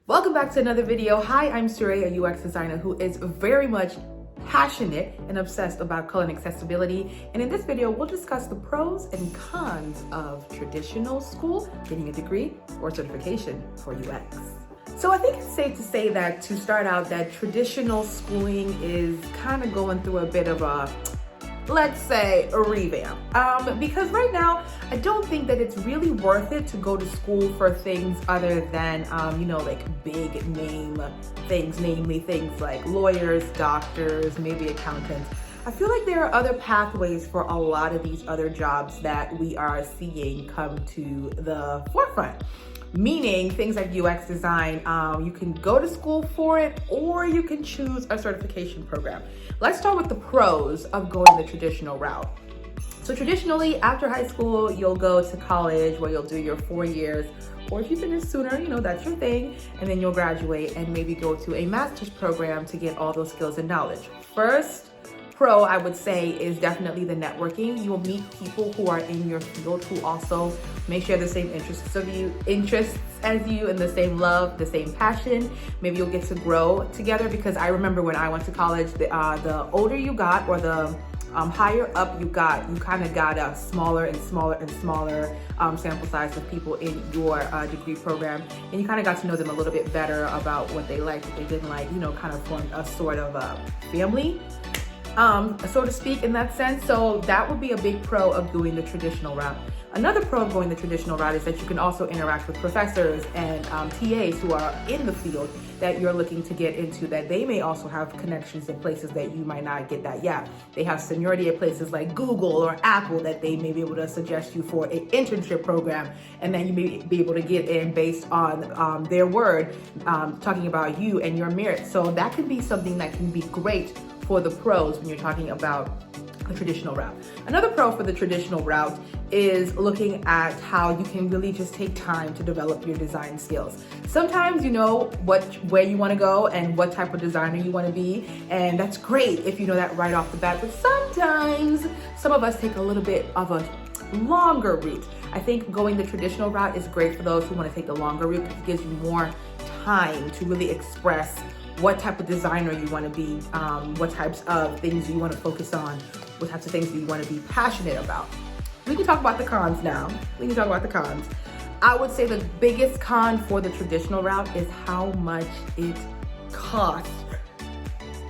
Welcome back to another video. Hi, I'm Surya, a UX designer who is very much passionate and obsessed about color and accessibility. And in this video, we'll discuss the pros and cons of traditional school, getting a degree, or certification for UX. So I think it's safe to say that to start out, that traditional schooling is kind of going through a bit of a, let's say, a revamp. Because right now, I don't think that it's really worth it to go to school for things other than, like big name things, namely things like lawyers, doctors, maybe accountants. I feel like there are other pathways for a lot of these other jobs that we are seeing come to the forefront. Meaning things like UX design, you can go to school for it or you can choose a certification program. Let's start with the pros of going the traditional route. So traditionally, after high school, you'll go to college where you'll do your 4 years, or if you finish sooner, that's your thing, and then you'll graduate and maybe go to a master's program to get all those skills and knowledge. First pro, I would say, is definitely the networking. You'll meet people who are in your field who also may share the same interests as you, and the same love, the same passion. Maybe you'll get to grow together, because I remember when I went to college, the older you got, or the higher up you got, you kind of got a smaller and smaller and smaller sample size of people in your degree program, and you kind of got to know them a little bit better about what they liked, what they didn't like, kind of formed a sort of a family, so to speak, in that sense. So that would be a big pro of doing the traditional route. Another pro of going the traditional route is that you can also interact with professors and TAs who are in the field that you're looking to get into, that they may also have connections in places that you might not get that yet. They have seniority at places like Google or Apple that they may be able to suggest you for an internship program, and then you may be able to get in based on their word, talking about you and your merit. So that can be something that can be great for the pros when you're talking about a traditional route. Another pro for the traditional route is looking at how you can really just take time to develop your design skills. Sometimes you know where you want to go and what type of designer you want to be, and that's great if you know that right off the bat, but sometimes some of us take a little bit of a longer route. I think going the traditional route is great for those who want to take the longer route, because it gives you more time to really express what type of designer you want to be, what types of things you want to focus on, what types of things that you want to be passionate about. We can talk about the cons now. I would say the biggest con for the traditional route is how much it costs.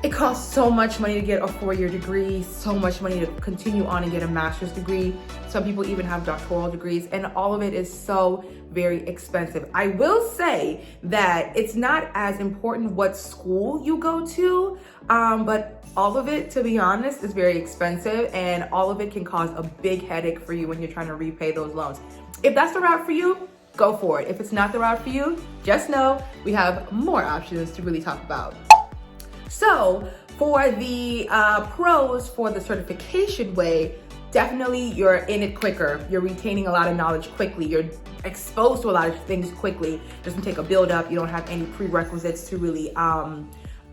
It costs so much money to get a 4-year degree, so much money to continue on and get a master's degree. Some people even have doctoral degrees, and all of it is so very expensive. I will say that it's not as important what school you go to, but all of it, to be honest, is very expensive, and all of it can cause a big headache for you when you're trying to repay those loans. If that's the route for you, go for it. If it's not the route for you, just know we have more options to really talk about. So for the pros for the certification way, definitely you're in it quicker. You're retaining a lot of knowledge quickly. You're exposed to a lot of things quickly. It doesn't take a build up. You don't have any prerequisites to really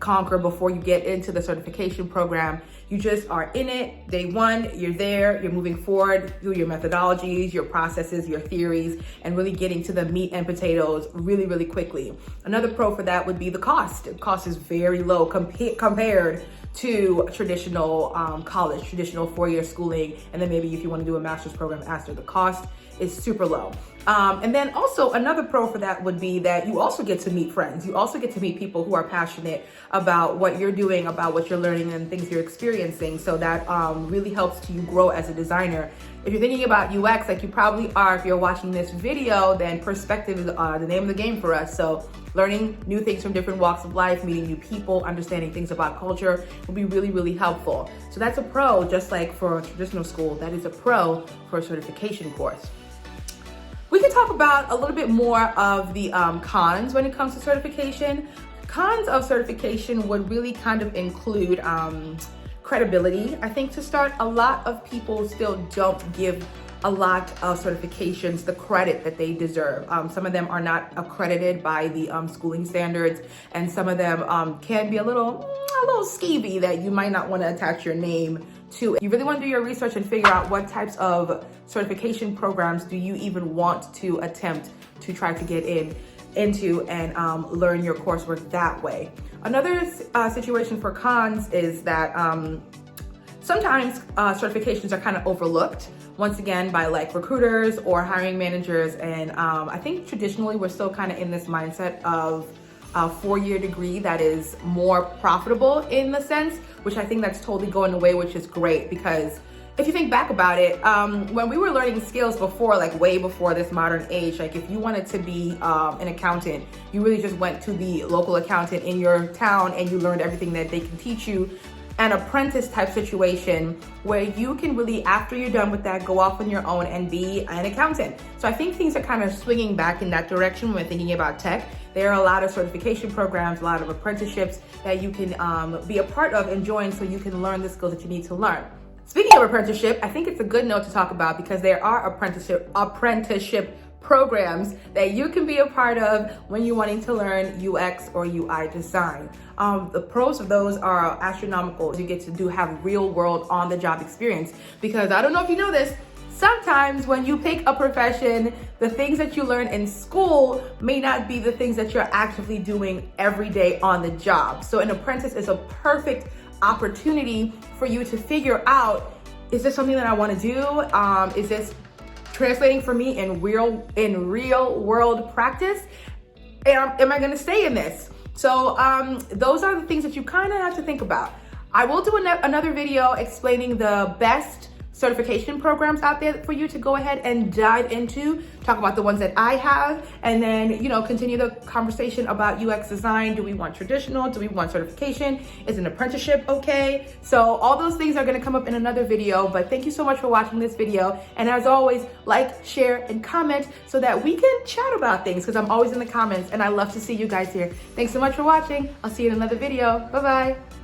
conquer before you get into the certification program. You just are in it. Day one, you're there, you're moving forward through your methodologies, your processes, your theories, and really getting to the meat and potatoes really, really quickly. Another pro for that would be the cost. The cost is very low compared to traditional college, traditional 4-year schooling, and then maybe if you want to do a master's program after, the cost is super low. And then also another pro for that would be that you also get to meet friends. You also get to meet people who are passionate about what you're doing, about what you're learning and things you're experiencing. So that really helps you grow as a designer. If you're thinking about UX, like you probably are, if you're watching this video, then perspective is the name of the game for us. So learning new things from different walks of life, meeting new people, understanding things about culture will be really, really helpful. So that's a pro, just like for traditional school, that is a pro for a certification course. We can talk about a little bit more of the cons when it comes to certification. Cons of certification would really kind of include credibility. I think to start, a lot of people still don't give a lot of certifications the credit that they deserve. Some of them are not accredited by the schooling standards, and some of them can be a little skeevy that you might not want to attach your name to. You really want to do your research and figure out what types of certification programs do you even want to attempt to try to get in. into and learn your coursework that way. Another situation for cons is that sometimes certifications are kind of overlooked, once again, by like recruiters or hiring managers. And I think traditionally we're still kind of in this mindset of a 4-year degree that is more profitable in the sense, which I think that's totally going away, which is great, because if you think back about it, when we were learning skills before, like way before this modern age, like if you wanted to be an accountant, you really just went to the local accountant in your town and you learned everything that they can teach you. An apprentice type situation where you can really, after you're done with that, go off on your own and be an accountant. So I think things are kind of swinging back in that direction when thinking about tech. There are a lot of certification programs, a lot of apprenticeships that you can be a part of and join so you can learn the skills that you need to learn. Speaking of apprenticeship, I think it's a good note to talk about because there are apprenticeship programs that you can be a part of when you're wanting to learn UX or UI design. The pros of those are astronomical. You get to have real world on the job experience, because I don't know if you know this, sometimes when you pick a profession, the things that you learn in school may not be the things that you're actively doing every day on the job. So an apprentice is a perfect opportunity for you to figure out, is this something that I want to do? Is this translating for me in real world practice? Am I going to stay in this? So those are the things that you kind of have to think about. I will do another video explaining the best certification programs out there for you to go ahead and dive into, talk about the ones that I have, and then, continue the conversation about UX design. Do we want traditional? Do we want certification? Is an apprenticeship okay? So all those things are gonna come up in another video, but thank you so much for watching this video. And as always, like, share, and comment so that we can chat about things, because I'm always in the comments and I love to see you guys here. Thanks so much for watching. I'll see you in another video. Bye-bye.